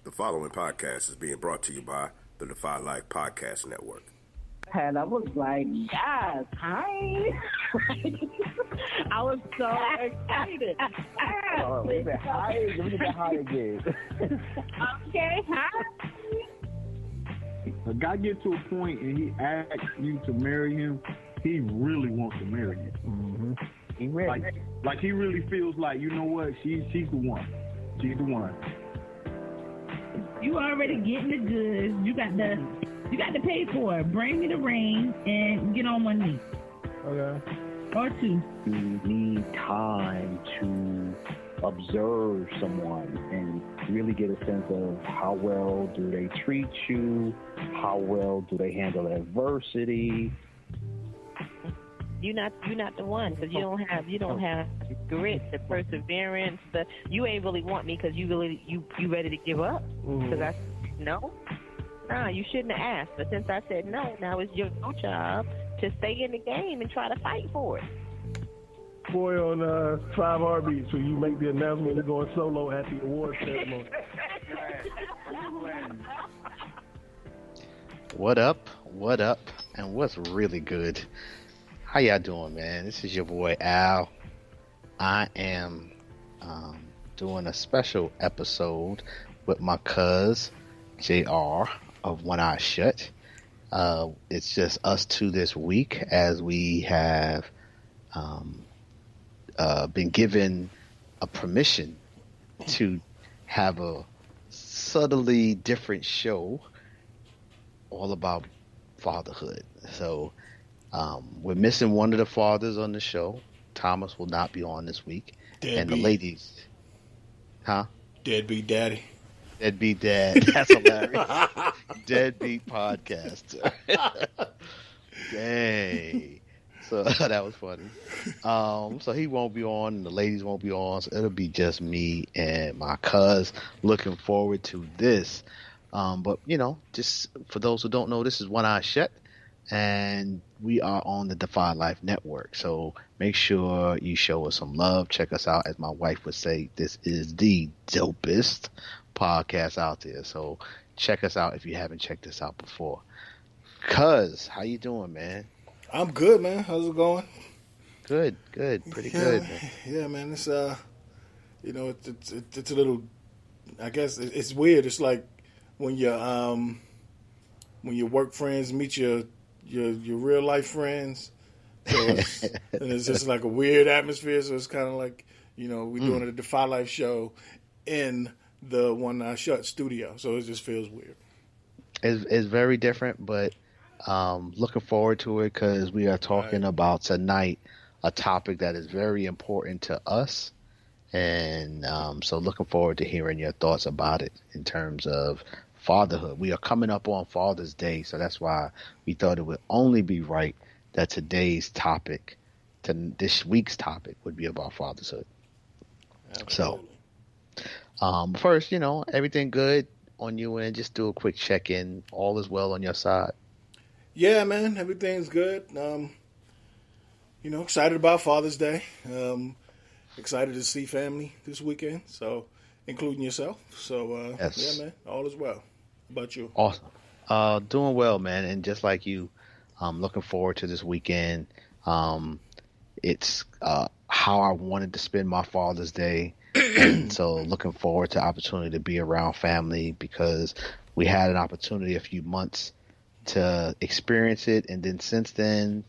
The following podcast is being brought to you by the Defy Life Podcast Network. And I was like, guys, hi. I was so excited. Oh, wait a minute, hi. Let me get that high again. Okay, hi. A guy get to a point and he asks you to marry him, he really wants to marry you. Mm-hmm. He ready. Like he really feels like, you know what, she's the one. She's the one. You already getting the goods. You got to pay for it. Bring me the ring and get on one knee. Okay. Or two. You need time to observe someone and really get a sense of how well do they treat you, how well do they handle adversity. You're not the one because you don't have grit, the perseverance. But you ain't really want me because you ready to give up. Because I no, you shouldn't have asked. But since I said no, now it's your job to stay in the game and try to fight for it. Boy, on 5 Heartbeats, where you make the announcement you're going solo at the award ceremony. What up, and what's really good? How y'all doing, man? This is your boy Al. I am doing a special episode with my cuz J.R. of One Eye Shut. It's just us two this week as we have been given a permission to have a subtly different show all about fatherhood. So we're missing one of the fathers on the show. Thomas will not be on this week. And the ladies. Huh? Deadbeat Daddy. Deadbeat Dad. That's hilarious. Deadbeat podcaster. Dang. So that was funny. So he won't be on and the ladies won't be on. So it'll be just me and my cuz. Looking forward to this. But, you know, just for those who don't know, this is One Eye Shut. And we are on the Defy Life Network. So make sure you show us some love. Check us out. As my wife would say, this is the dopest podcast out there. So check us out if you haven't checked us out before. Cuz, how you doing, man? I'm good, man. How's it going? Good. Pretty good. Man. Yeah, man. It's you know, it's a little. I guess it's weird. It's like when your work friends meet your real life friends. So and it's just like a weird atmosphere. So it's kind of like, you know, we're doing a Defy Life show in the One Eye Shut studio. So it just feels weird. It's very different, but looking forward to it because we are talking about tonight a topic that is very important to us. And so looking forward to hearing your thoughts about it in terms of fatherhood. We are coming up on Father's Day, so that's why we thought it would only be right that this week's topic would be about fatherhood. Absolutely. So first, you know, everything good on you end? Just do a quick check-in. All is well on your side? Yeah, man, everything's good. You know, excited about Father's Day. Excited to see family this weekend, so including yourself. So, yes. Yeah, man, all is well. How about you? Awesome. Doing well, man. And just like you, looking forward to this weekend. It's how I wanted to spend my Father's Day. And so looking forward to the opportunity to be around family because we had an opportunity a few months to experience it. And then since then,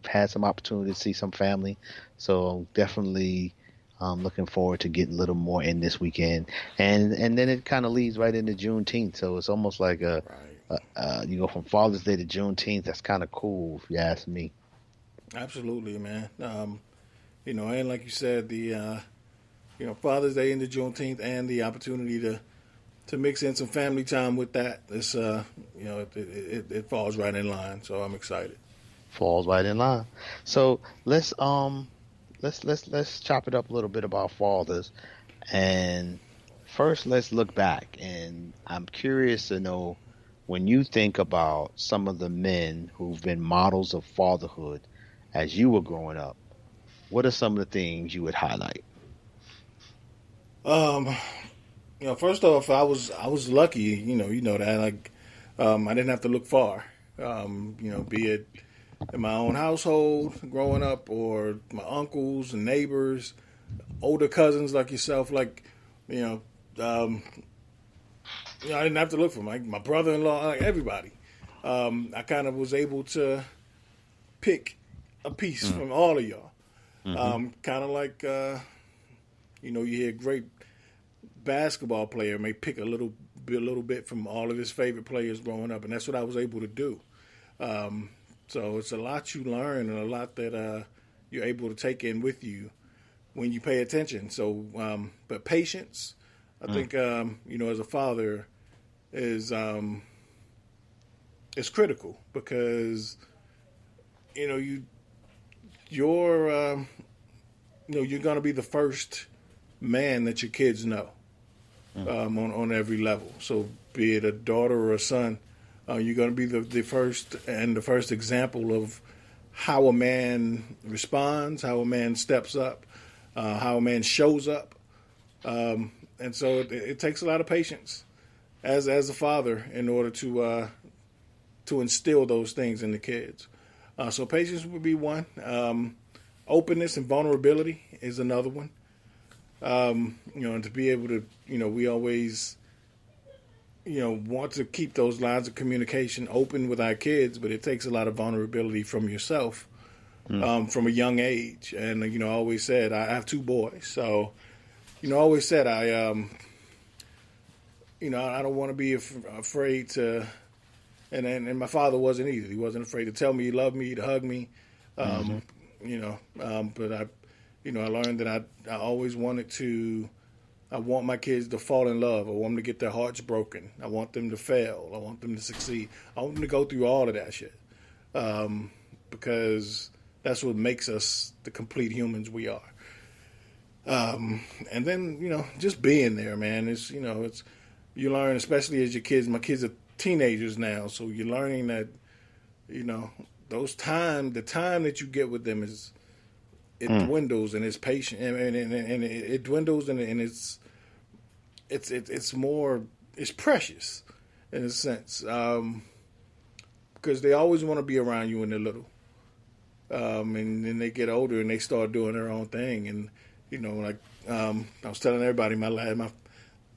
had some opportunity to see some family. So definitely looking forward to getting a little more in this weekend. And then it kind of leads right into Juneteenth. So it's almost like you go from Father's Day to Juneteenth. That's kind of cool if you ask me. Absolutely, man. You know, and like you said, the you know, Father's Day into Juneteenth and the opportunity to mix in some family time with that. It's you know, it falls right in line. So I'm excited. Falls right in line. So let's chop it up a little bit about fathers. And first, let's look back. And I'm curious to know, when you think about some of the men who've been models of fatherhood as you were growing up, what are some of the things you would highlight? First off, I was lucky. You know that. Like, I didn't have to look far. Be it in my own household growing up, or my uncles and neighbors, older cousins like yourself. Like, you know, I didn't have to look for my brother-in-law, like everybody. I kind of was able to pick a piece from all of y'all. Kind of like, you hear a great basketball player may pick a little bit from all of his favorite players growing up, and that's what I was able to do. So it's a lot you learn, and a lot that you're able to take in with you when you pay attention. So, but patience, I think, as a father, is critical, because you're going to be the first man that your kids know, on every level. So be it a daughter or a son, you're going to be the first example of how a man responds, how a man steps up, how a man shows up. And so it takes a lot of patience as a father in order to instill those things in the kids. So patience would be one. Openness and vulnerability is another one. And to be able to, we always, want to keep those lines of communication open with our kids, but it takes a lot of vulnerability from yourself, from a young age. And, I always said, I have two boys. So, I always said, I don't want to be afraid to, and my father wasn't either. He wasn't afraid to tell me he loved me, to hug me, but I learned that I always I want my kids to fall in love. I want them to get their hearts broken. I want them to fail. I want them to succeed. I want them to go through all of that shit, because that's what makes us the complete humans we are. And then, just being there, man, it's you learn, especially as my kids are teenagers now, so you're learning that, the time that you get with them dwindles, and it's patient, and it dwindles, and it's precious in a sense, because they always want to be around you when they're little, and then they get older and they start doing their own thing, and I was telling everybody, my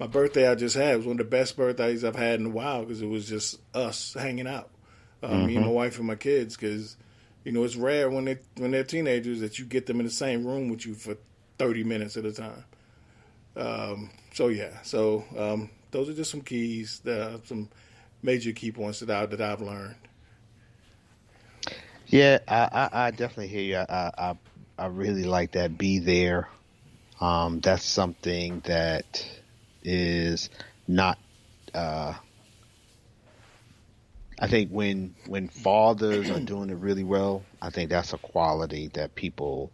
birthday I just had was one of the best birthdays I've had in a while, because it was just us hanging out, me and my wife and my kids, because it's rare when they're teenagers that you get them in the same room with you for 30 minutes at a time. Those are just some keys, some major key points that I've learned. Yeah, I definitely hear you. I really like that. Be there. That's something that is not. I think when fathers are doing it really well, I think that's a quality that people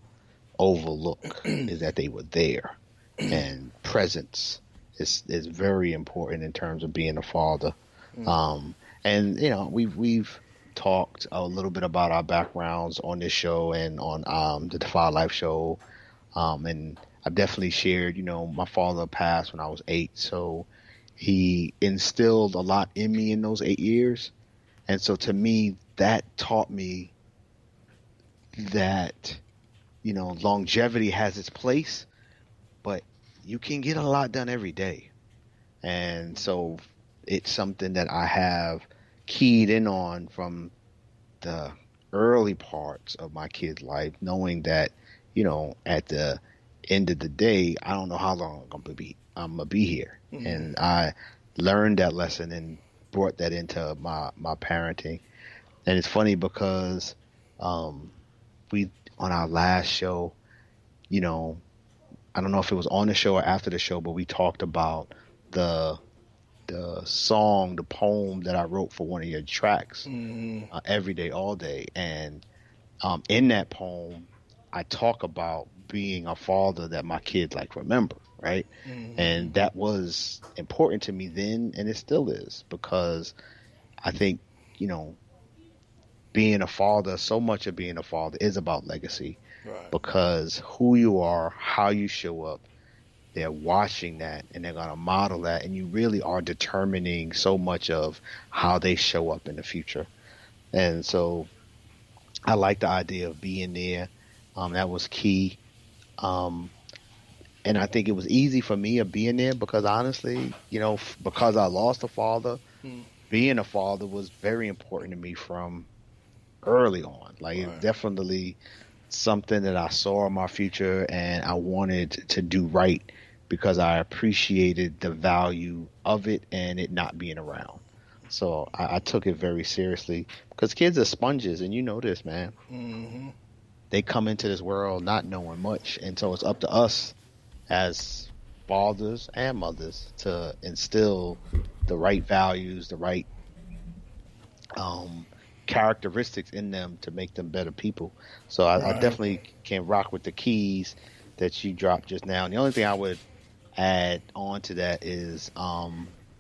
overlook, is that they were there, and presence is very important in terms of being a father. And we've talked a little bit about our backgrounds on this show and on the Defy Life show, and I've definitely shared. My father passed when I was 8, so he instilled a lot in me in those 8 years. And so to me, that taught me that, longevity has its place, but you can get a lot done every day. And so it's something that I have keyed in on from the early parts of my kid's life, knowing that, at the end of the day, I don't know how long I'm going to be here. Mm-hmm. And I learned that lesson and brought that into my parenting. And it's funny because we, on our last show, I don't know if it was on the show or after the show, but we talked about the song, the poem that I wrote for one of your tracks, Every Day, All Day. And in that poem, I talk about being a father that my kids remember. Right. And that was important to me then, and it still is, because I think, being a father, so much of being a father is about legacy, right? Because who you are, how you show up, they're watching that and they're going to model that, and you really are determining so much of how they show up in the future. And so I like the idea of being there. That was key. And I think it was easy for me of being there because honestly, because I lost a father, being a father was very important to me from early on. Like it definitely something that I saw in my future and I wanted to do right because I appreciated the value of it and it not being around. So I took it very seriously because kids are sponges, and you know this, man. Mm-hmm. They come into this world not knowing much, and so it's up to us as fathers and mothers to instill the right values, the right characteristics in them to make them better people. So I definitely can rock with the keys that you dropped just now. And the only thing I would add on to that is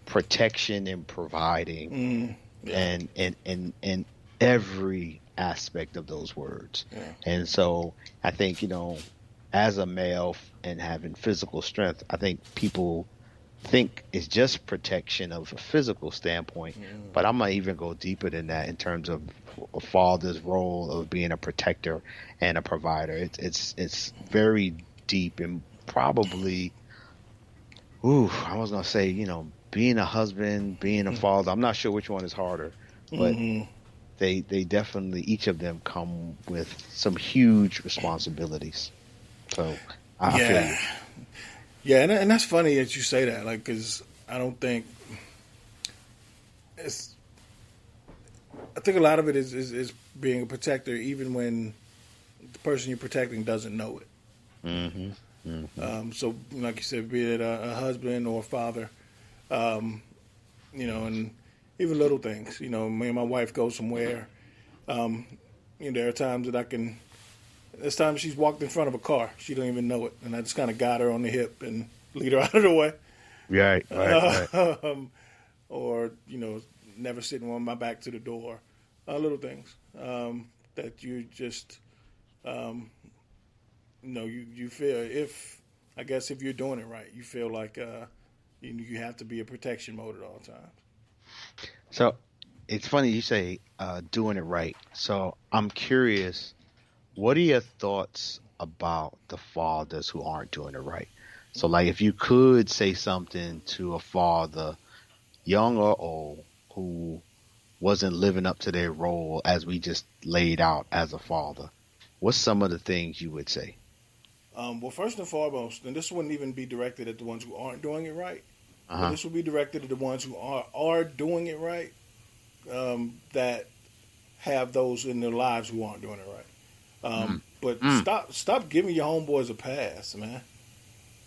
protection and providing and every aspect of those words. And so I think, as a male and having physical strength, I think people think it's just protection of a physical standpoint, but I might even go deeper than that in terms of a father's role of being a protector and a provider. It's very deep, and probably, I was gonna say, being a husband, being a father, I'm not sure which one is harder, but they definitely, each of them come with some huge responsibilities. So I feel you. Yeah, and that's funny that you say that, like, because I think a lot of it is being a protector, even when the person you're protecting doesn't know it. So, like you said, be it a husband or a father, and even little things. Me and my wife go somewhere. There are times that there's times she's walked in front of a car. She don't even know it. And I just kind of got her on the hip and lead her out of the way. Right. Or, never sitting on my back to the door. Little things that you just, you feel if you're doing it right, you feel like you have to be in protection mode at all times. So it's funny you say doing it right. So I'm curious, what are your thoughts about the fathers who aren't doing it right? So, like, if you could say something to a father, young or old, who wasn't living up to their role as we just laid out as a father, what's some of the things you would say? Well, first and foremost, and this wouldn't even be directed at the ones who aren't doing it right. But this would be directed at the ones who are doing it right, that have those in their lives who aren't doing it right. But stop giving your homeboys a pass, man.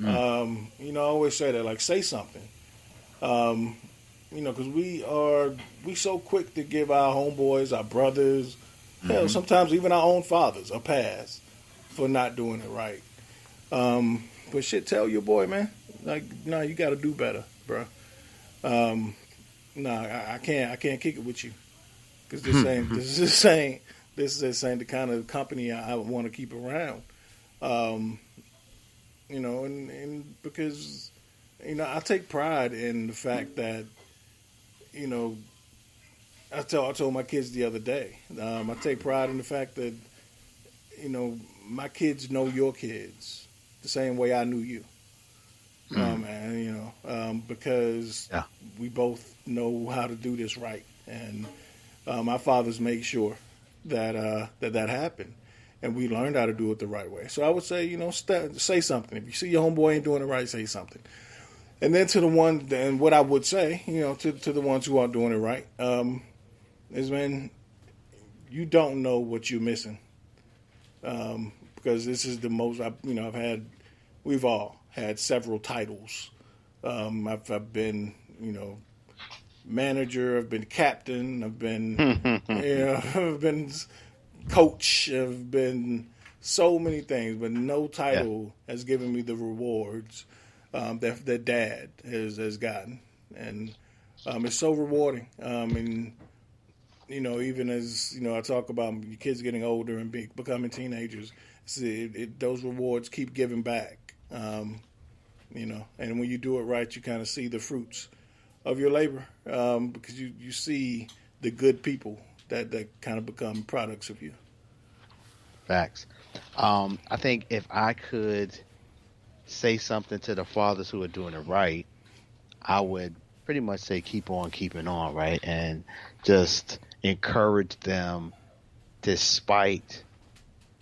I always say that, like, say something. Because we so quick to give our homeboys, our brothers, hell, sometimes even our own fathers a pass for not doing it right. But shit, tell your boy, man. Like, no, you got to do better, bro. I can't kick it with you because this ain't the kind of company I want to keep around. And because, I take pride in the fact that, I told my kids the other day, I take pride in the fact that, my kids know your kids the same way I knew you. Because we both know how to do this right. And my fathers made sure that happened. And we learned how to do it the right way. So I would say, say something. If you see your homeboy ain't doing it right, say something. And then what I would say, to the ones who aren't doing it right, is, man, you don't know what you're missing. Because this is the most, we've all had several titles. I've been, manager, I've been captain, I've been, I've been coach, I've been so many things, but no title has given me the rewards that dad has gotten. And it's so rewarding. And, even as, I talk about your kids getting older and becoming teenagers, those rewards keep giving back. And when you do it right, you kind of see the fruits of your labor, because you see the good people that kind of become products of you. Facts. I think if I could say something to the fathers who are doing it right, I would pretty much say keep on keeping on, right? And just encourage them despite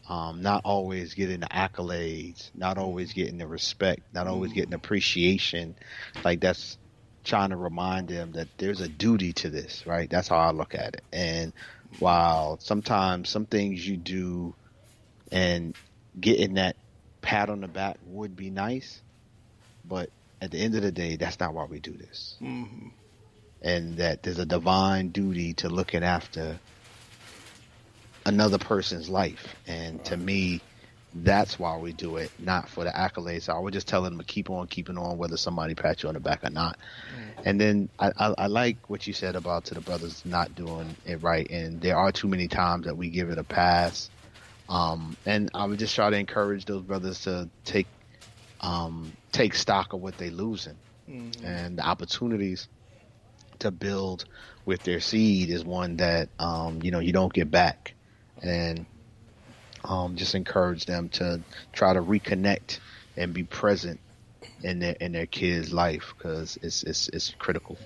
not always getting the accolades, not always getting the respect, not always getting appreciation. Like, that's trying to remind them that there's a duty to this, right? That's how I look at it. And while sometimes some things you do and getting that pat on the back would be nice, but at the end of the day, that's not why we do this. Mm-hmm. And that there's a divine duty to looking after another person's life. And to me, that's why we do it, not for the accolades. So I would just tell them to keep on keeping on, whether somebody pats you on the back or not. And then I like what you said about to the brothers not doing it right. And there are too many times that we give it a pass. And I would just try to encourage those brothers to take stock of what they're losing. And the opportunities to build with their seed is one that, you don't get back. And just encourage them to try to reconnect and be present in their kids' life, because it's critical.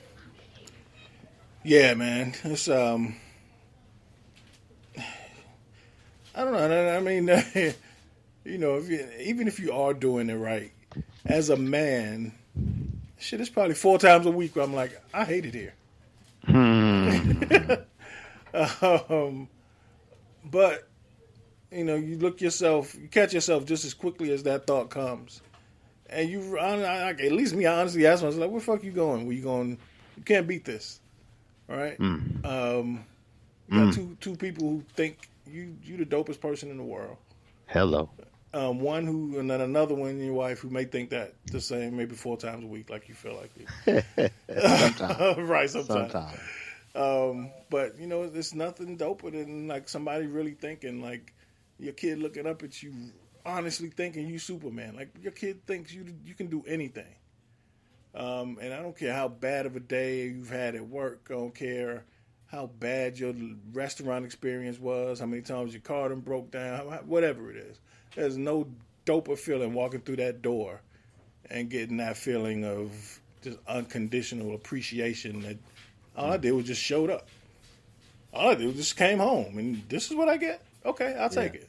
Yeah, man. It's I don't know. I mean, even if you are doing it right, as a man, shit, it's probably 4 times a week where I'm like, I hate it here. But you catch yourself just as quickly as that thought comes, and at least me, I honestly ask myself, like, where the fuck you going? Where you going? You can't beat this, all right? You got two people who think you the dopest person in the world. Hello. One who, and then another one, your wife, who may think that the same, maybe 4 times a week, like you feel like it. Sometimes. Right, sometimes. But it's nothing doper than like somebody really thinking, like your kid looking up at you, honestly thinking you Superman. Like, your kid thinks you can do anything. And I don't care how bad of a day you've had at work. I don't care how bad your restaurant experience was, how many times your car done broke down, whatever it is. There's no doper feeling walking through that door and getting that feeling of just unconditional appreciation that all I did was just showed up. All I did was just came home, and this is what I get? Okay, I'll take it.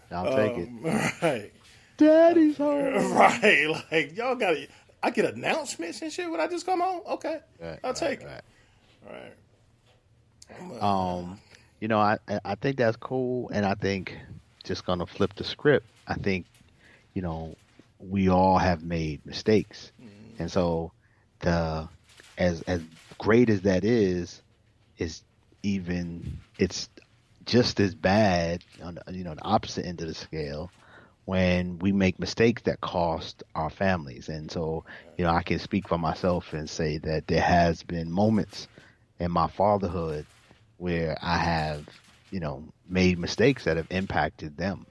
I'll take it. Right. Daddy's home. Right. Like, y'all got it. I get announcements and shit when I just come home? Okay. I'll take it. Right. I think that's cool, and I think, just gonna flip the script, I think, we all have made mistakes. And so as great as that is it's just as bad on the opposite end of the scale when we make mistakes that cost our families. And so, I can speak for myself and say that there has been moments in my fatherhood where I have, made mistakes that have impacted them.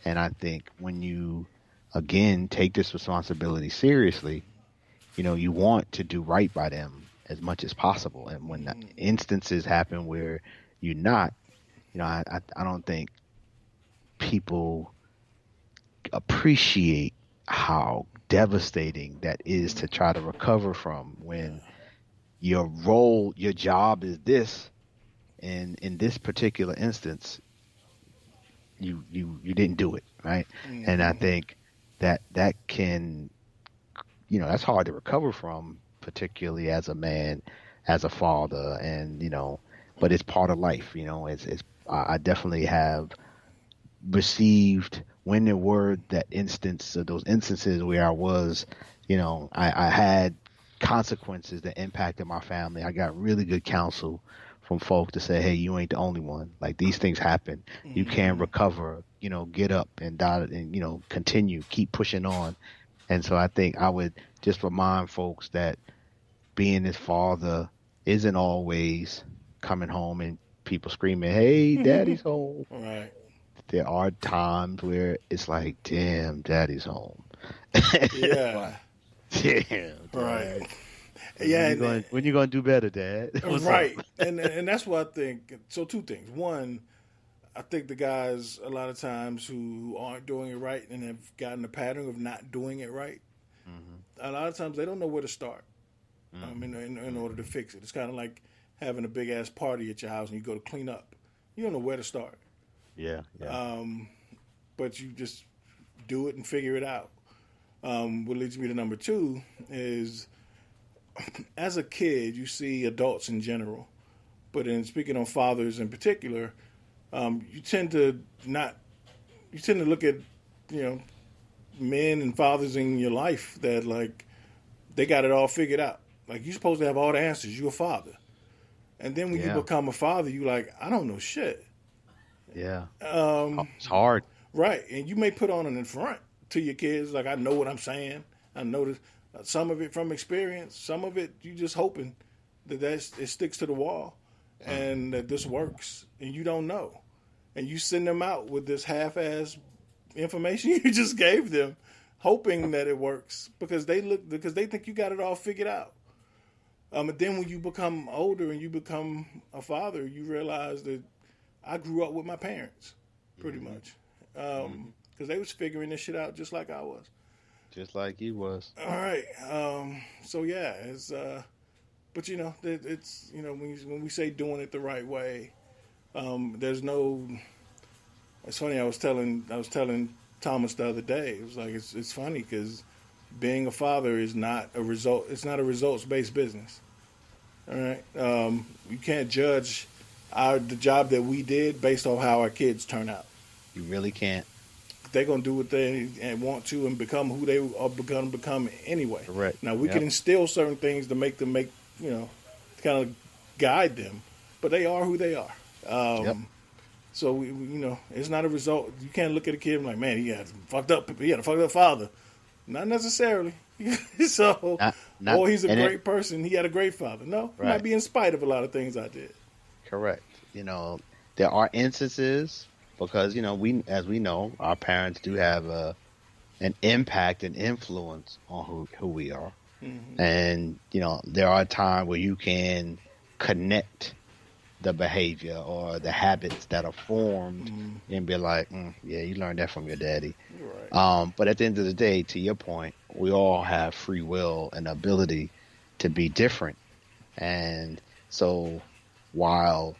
And I think when you, again, take this responsibility seriously, you want to do right by them as much as possible. And when instances happen where you're not, I don't think people appreciate how devastating that is to try to recover from, when your job is this, and in this particular instance, you didn't do it, right? And I think that can, that's hard to recover from, particularly as a man, as a father, and but it's part of life. I definitely have received, when there were those instances where I was, I had consequences that impacted my family. I got really good counsel from folk to say, hey, you ain't the only one. Like, these things happen. You can recover, get up and die, and, continue, keep pushing on. And so I think I would just remind folks that being his father isn't always coming home and people screaming, hey, daddy's home. Right. There are times where it's like, damn, daddy's home. Yeah. Yeah. Right. Dad. Yeah. When you gonna do better, Dad? What's right. up? and that's what I think. So two things. One, I think the guys a lot of times who aren't doing it right and have gotten a pattern of not doing it right, a lot of times they don't know where to start. In order to fix it, it's kind of like having a big ass party at your house and you go to clean up. You don't know where to start. Yeah. But you just do it and figure it out. What leads me to number two is, as a kid, you see adults in general, but in speaking on fathers in particular, you tend to look at, men and fathers in your life that like they got it all figured out. Like you're supposed to have all the answers. You're a father, and then when you become a father, you like, I don't know shit. Yeah. It's hard. Right, and you may put on an front to your kids, like I know what I'm saying. I know this, some of it from experience, some of it you just hoping that it sticks to the wall, and that this works, and you don't know, and you send them out with this half-ass information you just gave them, hoping that it works because they think you got it all figured out. And then when you become older and you become a father, you realize that I grew up with my parents, pretty much. Because they was figuring this shit out just like I was. Just like you was. All right. So yeah, it's but it's when we say doing it the right way, there's no. It's funny. I was telling Thomas the other day. It was like it's funny because being a father is not a result. It's not a results-based business. All right. You can't judge the job that we did based on how our kids turn out. You really can't. They're gonna do what they want to and become who they are going to become anyway. Correct. Now we can instill certain things to make them to kind of guide them, but they are who they are. So we it's not a result. You can't look at a kid and be like, man, he had a fucked up father. Not necessarily. So, he's a great person. He had a great father. No, he might be in spite of a lot of things I did. Correct. There are instances because as we know, our parents do have an impact and influence on who we are, and there are times where you can connect the behavior or the habits that are formed and be like, yeah, you learned that from your daddy. Right. But at the end of the day, to your point, we all have free will and ability to be different. And so while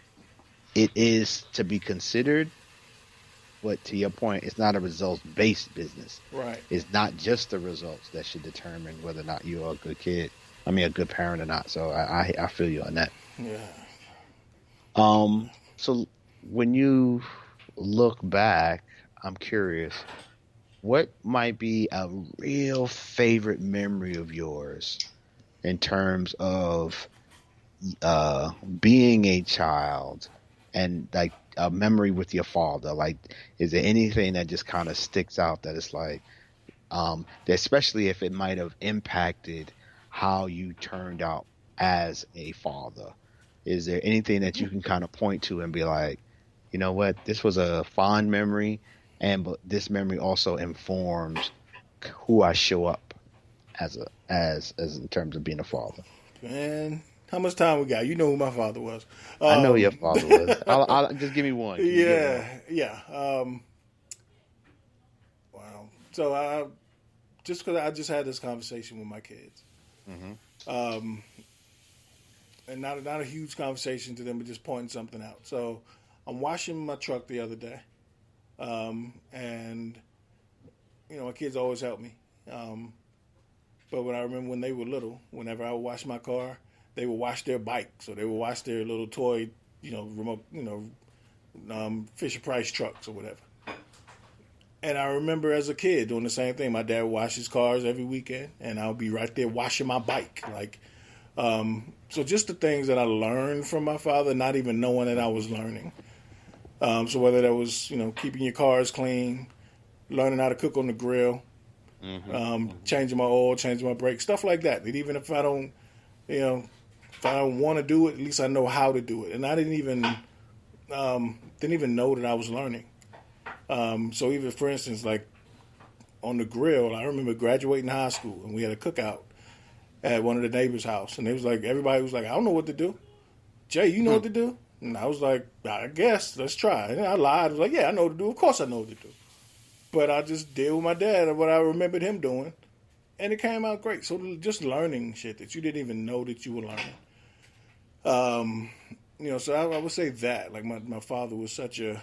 it is to be considered, but to your point, it's not a results-based business. Right. It's not just the results that should determine whether or not you're a good kid. I mean, a good parent or not. So I feel you on that. Yeah. So when you look back, I'm curious, what might be a real favorite memory of yours in terms of being a child and like a memory with your father? Like, is there anything that just kind of sticks out that it's like, especially if it might have impacted how you turned out as a father? Is there anything that you can kind of point to and be like, you know what, this was a fond memory, but this memory also informs who I show up as in terms of being a father? Man, how much time we got? You know who my father was. I know who your father was. I'll just give me one. Yeah. Wow. So just because I just had this conversation with my kids. And not a huge conversation to them, but just pointing something out. So I'm washing my truck the other day, and my kids always help me. But when I remember when they were little, whenever I would wash my car, they would wash their bike, so they would wash their little toy, remote, Fisher-Price trucks or whatever. And I remember as a kid doing the same thing. My dad would wash his cars every weekend, and I would be right there washing my bike, like. So just the things that I learned from my father, not even knowing that I was learning. So whether that was, keeping your cars clean, learning how to cook on the grill, changing my oil, changing my brakes, stuff like that. That even if I don't, if I don't want to do it, at least I know how to do it. And I didn't even know that I was learning. So even for instance, like on the grill. I remember graduating high school, and we had a cookout at one of the neighbors' house, and it was like everybody was like, "I don't know what to do." Jay, you know what to do? And I was like, "I guess let's try." And I lied. I was like, "Yeah, I know what to do. Of course, I know what to do." But I just did with my dad and what I remembered him doing, and it came out great. So just learning shit that you didn't even know that you were learning. So I would say that, like, my father was such a,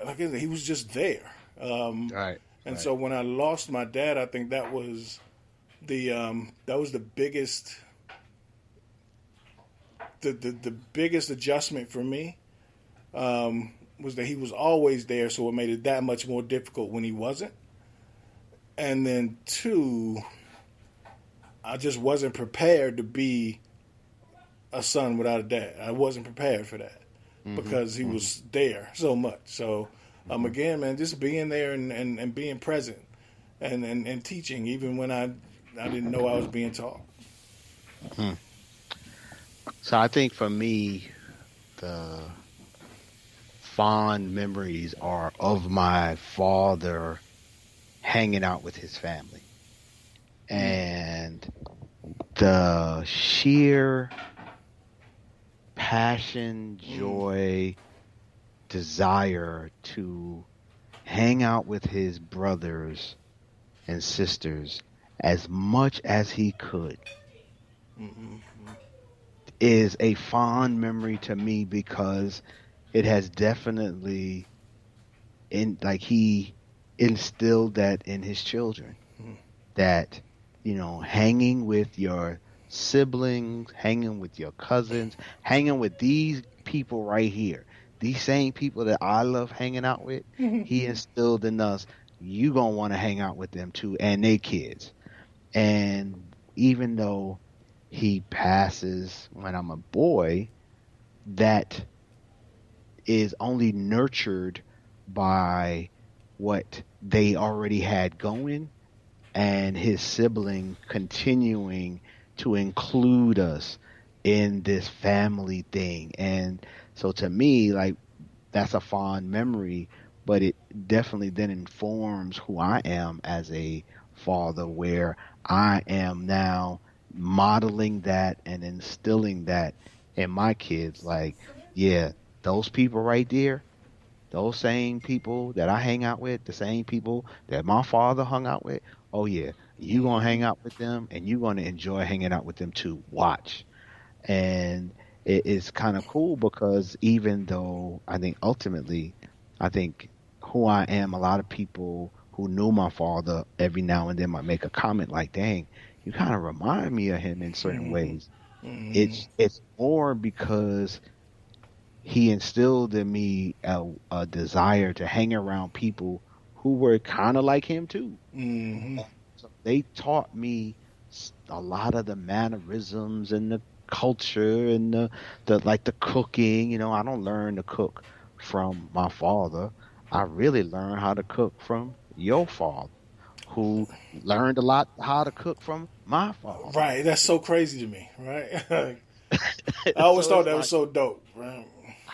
like, he was just there. Right. And so when I lost my dad, I think that was the biggest, the biggest adjustment for me, was that he was always there. So it made it that much more difficult when he wasn't. And then two, I just wasn't prepared to be a son without a dad. I wasn't prepared for that because he was there so much. So, again, man, just being there and being present and teaching, even when I didn't know I was being taught. So I think for me, the fond memories are of my father hanging out with his family. And the sheer passion, joy, desire to hang out with his brothers and sisters as much as he could is a fond memory to me, because it has definitely he instilled that in his children, that, hanging with your siblings, hanging with your cousins, hanging with these people right here, these same people that I love hanging out with, he instilled in us, you gonna want to hang out with them too, and their kids. And even though he passes when I'm a boy, that is only nurtured by what they already had going, and his sibling continuing to include us in this family thing. And so to me, like, that's a fond memory, but it definitely then informs who I am as a father, where I am now modeling that and instilling that in my kids. Like, yeah, those people right there, those same people that I hang out with, the same people that my father hung out with, oh yeah, you gonna hang out with them, and you gonna enjoy hanging out with them too. Watch. And it's kind of cool, because even though I think ultimately, who I am, a lot of people who knew my father every now and then might make a comment like, dang, you kind of remind me of him in certain ways. It's more because he instilled in me a desire to hang around people who were kind of like him too. So they taught me a lot of the mannerisms and the culture and the cooking. I don't learn to cook from my father. I really learned how to cook from your father, who learned a lot how to cook from my father. Right. That's so crazy to me, right? I always thought that was so dope, right?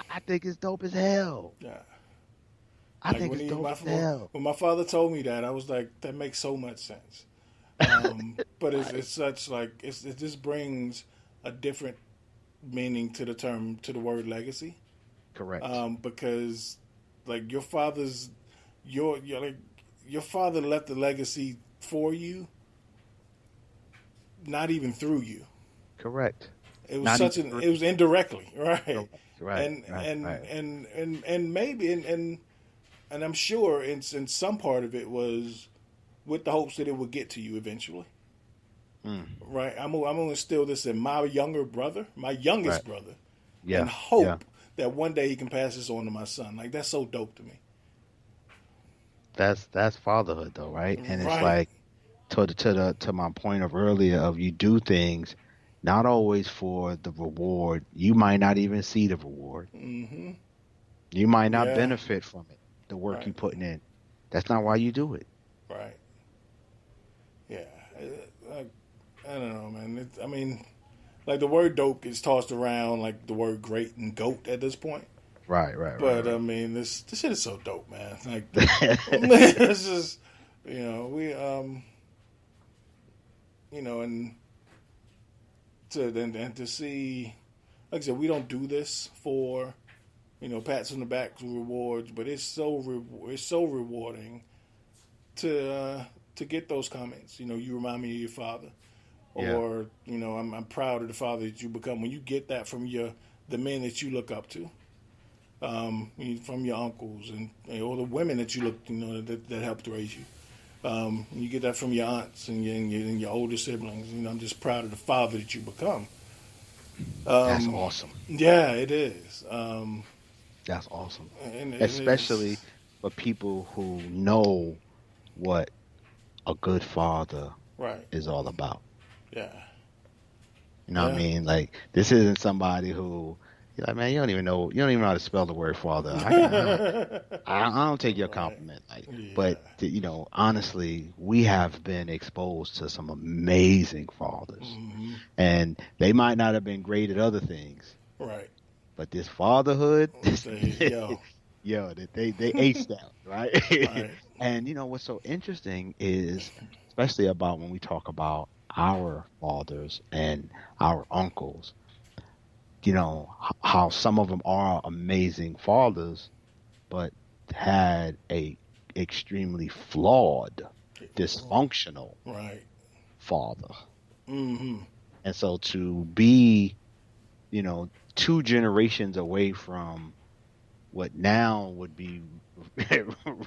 I think it's dope as hell. Yeah. I think it's dope as hell. When my father told me that, I was like, that makes so much sense. But it's such, like, it just brings a different meaning to the word legacy. Correct. Because, like, your father left the legacy for you, not even through you. Correct. It was it was indirectly, right? Right. And maybe and I'm sure in some part of it was with the hopes that it would get to you eventually. Right. I'm gonna instill this in my youngest brother, and hope that one day he can pass this on to my son. Like, that's so dope to me. That's fatherhood, though, right? And it's like to my point of earlier, of you do things not always for the reward. You might not even see the reward. You might not benefit from it, the work you're putting in. That's not why you do it. Right. Yeah. I don't know, man. Like, the word dope is tossed around like the word great and goat at this point. Right. But, I mean, this shit is so dope, man. Like, it's just, We and to see, like I said, we don't do this for pats on the back rewards, but it's so rewarding to get those comments. You remind me of your father, or I'm proud of the father that you become. When you get that from the men that you look up to, from your uncles or the women that you look that helped raise you. You get that from your aunts and your older siblings. I'm just proud of the father that you become. That's awesome. Yeah, it is. That's awesome. And especially for people who know what a good father is all about. Yeah. You know what I mean? Like, this isn't somebody who, you're like, man, you don't even know how to spell the word father. I don't take your compliment. But, honestly, we have been exposed to some amazing fathers. Mm-hmm. And they might not have been great at other things. Right. But this fatherhood, they aced out, right? And, what's so interesting is, especially about when we talk about our fathers and our uncles, how some of them are amazing fathers, but had a extremely flawed, dysfunctional father. Mm-hmm. And so to be, 2 generations away from what now would be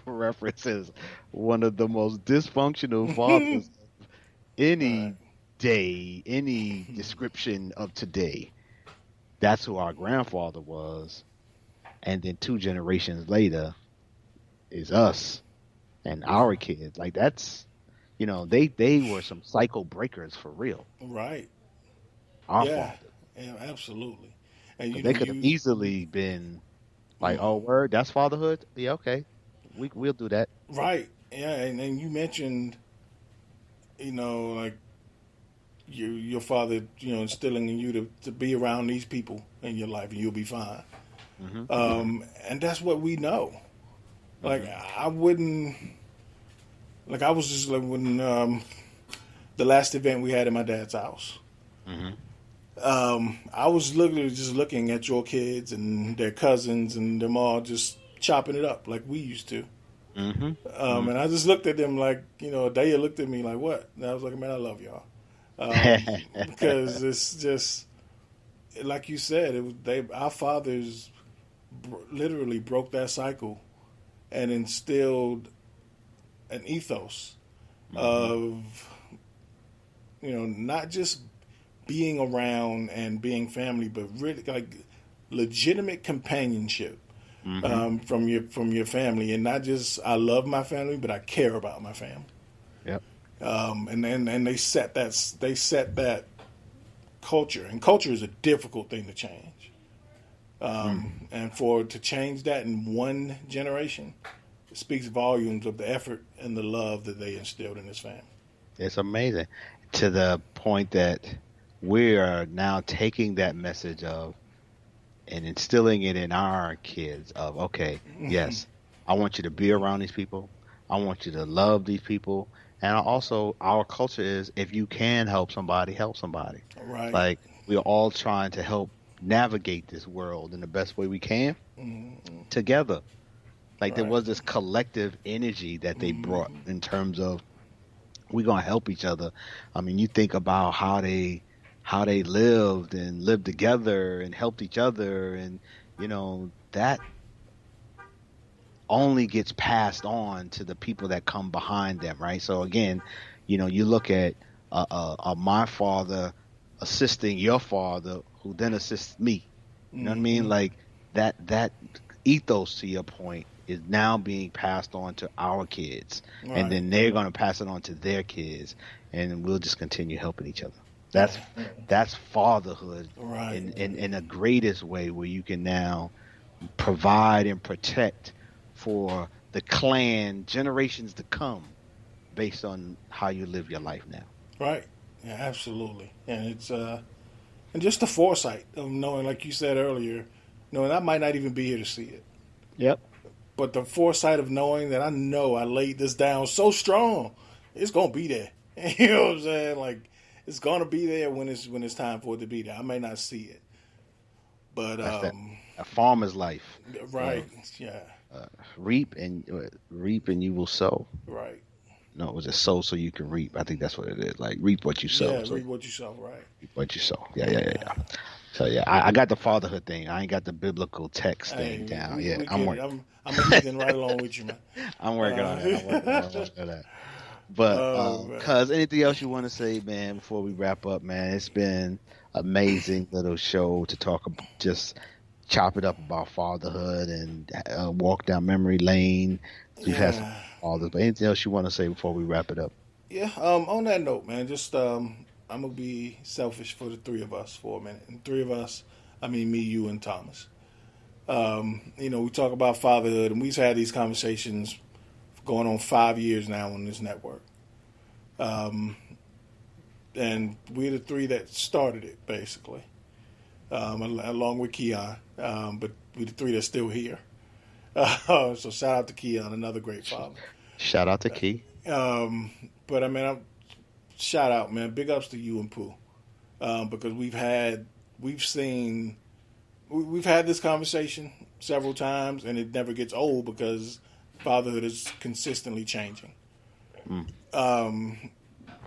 referenced as one of the most dysfunctional fathers of any day, any description of today. That's who our grandfather was. And then 2 generations later is us and our kids. Like, that's, they were some cycle breakers for real. Right. Our father. Yeah, absolutely. And they could have easily been like, oh, word, that's fatherhood? Yeah, okay. We'll do that. Right. Yeah, and then you mentioned, like, your father, instilling in you to be around these people in your life, and you'll be fine. Mm-hmm. And that's what we know. Like, I wouldn't, like, I was just like when the last event we had at my dad's house. I was literally just looking at your kids and their cousins and them all just chopping it up like we used to. And I just looked at them like, Daya looked at me like, what? And I was like, man, I love y'all. Because it's just, like you said, our fathers literally broke that cycle and instilled an ethos of, not just being around and being family, but really like legitimate companionship from your family, and not just I love my family, but I care about my family. Yep. And they set that culture, and culture is a difficult thing to change. And to change that in one generation, it speaks volumes of the effort and the love that they instilled in this family. It's amazing, to the point that we are now taking that message of and instilling it in our kids of, okay, yes, I want you to be around these people. I want you to love these people. And also, our culture is, if you can help somebody, help somebody. Right. Like, we are all trying to help navigate this world in the best way we can together. Like, there was this collective energy that they brought in terms of, we're going to help each other. I mean, you think about how they lived together and helped each other, and that only gets passed on to the people that come behind them, right? So again, you look at my father assisting your father, who then assists me. You know what I mean? Like, that ethos, to your point, is now being passed on to our kids, and then they're going to pass it on to their kids, and we'll just continue helping each other. That's fatherhood in the greatest way, where you can now provide and protect for the clan generations to come based on how you live your life now. Right. Yeah, absolutely. And it's and just the foresight of knowing, like you said earlier, knowing I might not even be here to see it. Yep. but the foresight of knowing that I know I laid this down so strong, it's gonna be there. You know what I'm saying? Like, it's gonna be there when it's time for it to be there. I may not see it, but a farmer's life, right? Yeah. Reap and you will sow. Right. No, it was a sow so you can reap. I think that's what it is. Like, reap what you sow. Yeah, reap what you sow. Right. Reap what you sow. Yeah. So yeah, I got the fatherhood thing. I ain't got the biblical text thing down. I'm working. I'm moving right along with you, man. I'm working on that. But cuz anything else you want to say, man, before we wrap up, man? It's been amazing little show to talk about, just chop it up about fatherhood and walk down memory lane. We've had some fathers, but anything else you want to say before we wrap it up? Yeah. On that note, man, just I'm going to be selfish for the three of us for a minute. And three of us, I mean me, you, and Thomas. We talk about fatherhood, and we've had these conversations going on 5 years now on this network. And we're the three that started it, basically, along with Keon. But we're the three that's still here. So shout out to Keon, another great father. Shout out to Key. But, I mean, shout out, man. Big ups to you and Pooh, because we've had this conversation several times, and it never gets old because fatherhood is consistently changing.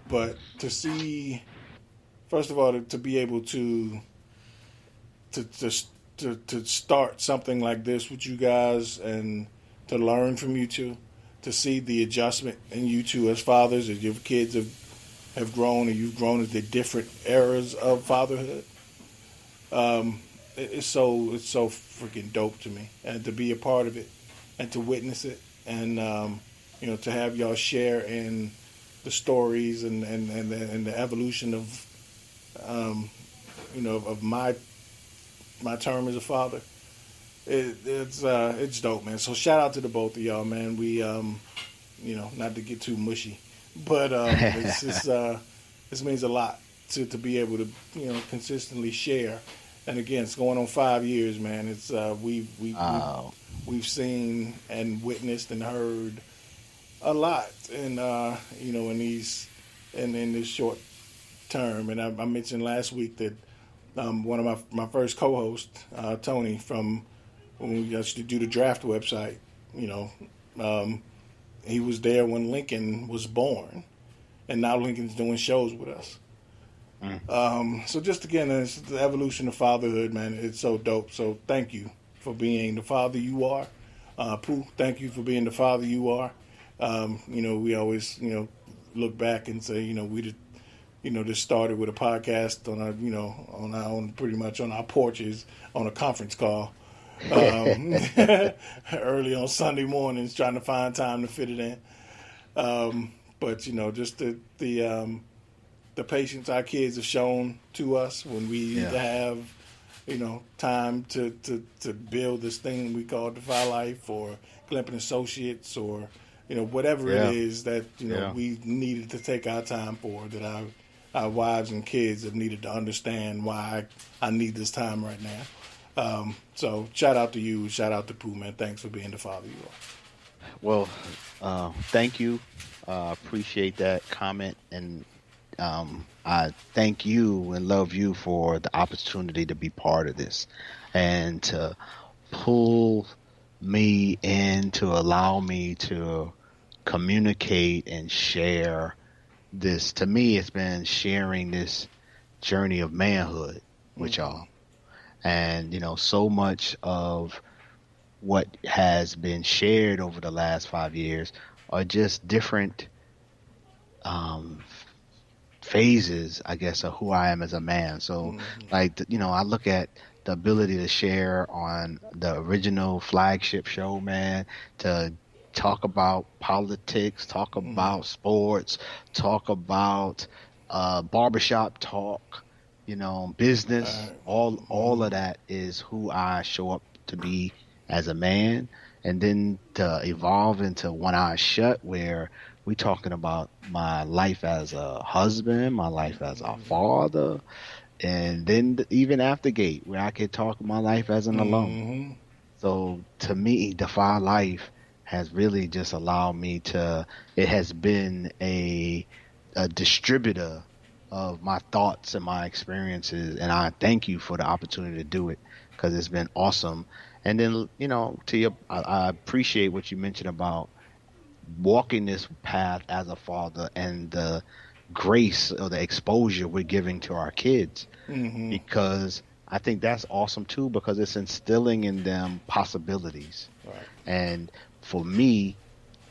But to see, first of all, to be able to start something like this with you guys and to learn from you two, to see the adjustment in you two as fathers, as your kids have grown and you've grown at the different eras of fatherhood. It's so freaking dope to me, and to be a part of it and to witness it, and to have y'all share in the stories and the evolution of of my term as a father. It's dope, man. So shout out to the both of y'all, man. We not to get too mushy, but this means a lot to be able to consistently share. And again, it's going on 5 years, man. It's we've seen and witnessed and heard a lot, in this short term. And I mentioned last week that one of my first co-hosts, Tony, from when we used to do the draft website, he was there when Lincoln was born, and now Lincoln's doing shows with us. So just again, it's the evolution of fatherhood, man. It's so dope. So thank you for being the father you are. Pooh, thank you for being the father you are. We always, look back and say, we just started with a podcast on our pretty much on our porches on a conference call, early on Sunday mornings, trying to find time to fit it in. But just the patience our kids have shown to us when we have, time to build this thing we call Defy Life or Glymph and Associates or, whatever it is that, we needed to take our time for, that our wives and kids have needed to understand why I need this time right now. So shout out to you. Shout out to Pooh, man. Thanks for being the father you are. Well, thank you. Appreciate that comment. And I thank you and love you for the opportunity to be part of this and to pull me in, to allow me to communicate and share this. To me, it's been sharing this journey of manhood with y'all. And, so much of what has been shared over the last 5 years are just different phases, I guess, of who I am as a man. So, I look at the ability to share on the original flagship show, man, to talk about politics, talk about sports, talk about barbershop talk, business, all of that is who I show up to be as a man. And then to evolve into One Eye Shut, where we talking about my life as a husband, my life as a father, and then even after Gate, where I could talk my life as an alone. So to me, Defy Life has really just allowed me to. It has been a distributor of my thoughts and my experiences, and I thank you for the opportunity to do it because it's been awesome. And then I appreciate what you mentioned about walking this path as a father and the grace or the exposure we're giving to our kids, because I think that's awesome too, because it's instilling in them possibilities. Right. And for me,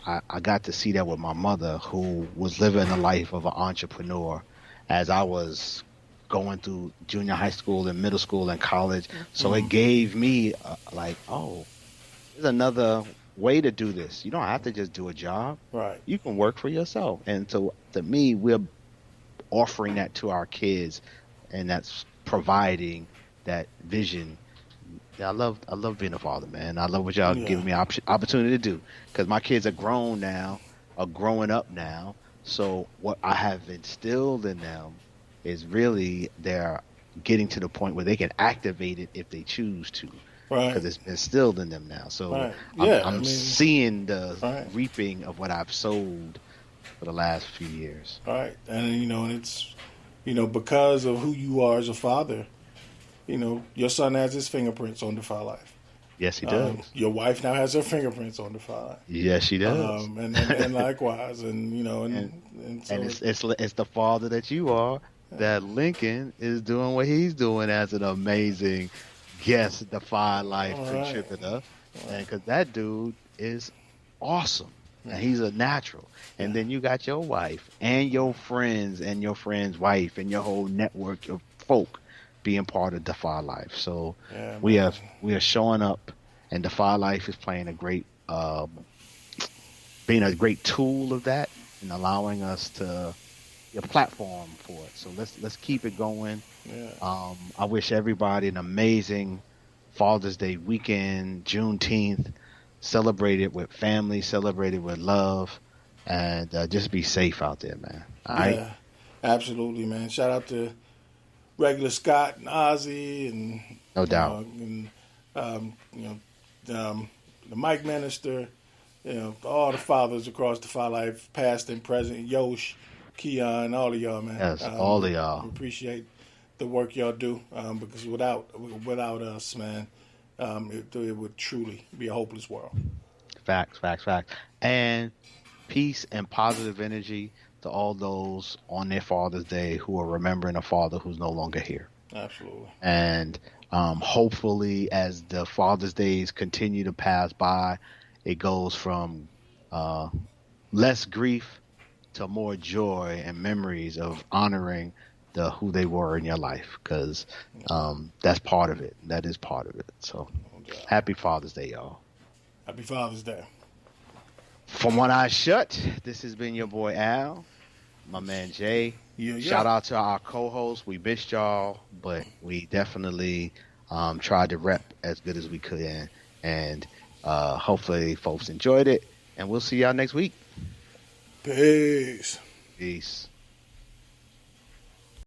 I got to see that with my mother, who was living the life of an entrepreneur as I was going through junior high school and middle school and college. So it gave me there's another way to do this. You don't have to just do a job. Right. You can work for yourself. And so to me, we're offering that to our kids, and that's providing that vision. I love being a father, man. I love what y'all giving me opportunity to do, because my kids are growing up now. So what I have instilled in them is really they're getting to the point where they can activate it if they choose to. Right. Because it's instilled in them now. So Right. I'm seeing the reaping of what I've sowed for the last few years. Right. And, and it's, because of who you are as a father, your son has his fingerprints on Defy Life. Yes, he does. Your wife now has her fingerprints on Defy Life. Yes, she does. And likewise. And, so it's the father that you are that Lincoln is doing what he's doing as an amazing guest Defy Life contributor. And because that dude is awesome. And he's a natural. And then you got your wife and your friends and your friend's wife and your whole network of folk being part of Defy Life. So we are showing up, and Defy Life is playing being a great tool of that and allowing us to a platform for it. So let's keep it going. Yeah. I wish everybody an amazing Father's Day weekend, Juneteenth. Celebrate it with family, celebrate it with love, and just be safe out there, man. All right? Absolutely, man. Shout out to Regular Scott and Ozzy, and no doubt, the Mike Minister, all the fathers across Defy Life, past and present, Yosh, Keon, all of y'all, man. Yes, all of y'all. We appreciate the work y'all do, because without us, man, it would truly be a hopeless world. Facts. And peace and positive energy to all those on their Father's Day who are remembering a father who's no longer here. Absolutely. And hopefully, as the Father's Days continue to pass by, it goes from less grief to more joy and memories of honoring who they were in your life, because that's part of it. That is part of it. So happy Father's Day, y'all. Happy Father's Day. From One Eye Shut, this has been your boy Al, my man Jay. Shout out to our co-hosts. We missed y'all, but we definitely tried to rep as good as we could, and hopefully folks enjoyed it, and we'll see y'all next week. Peace.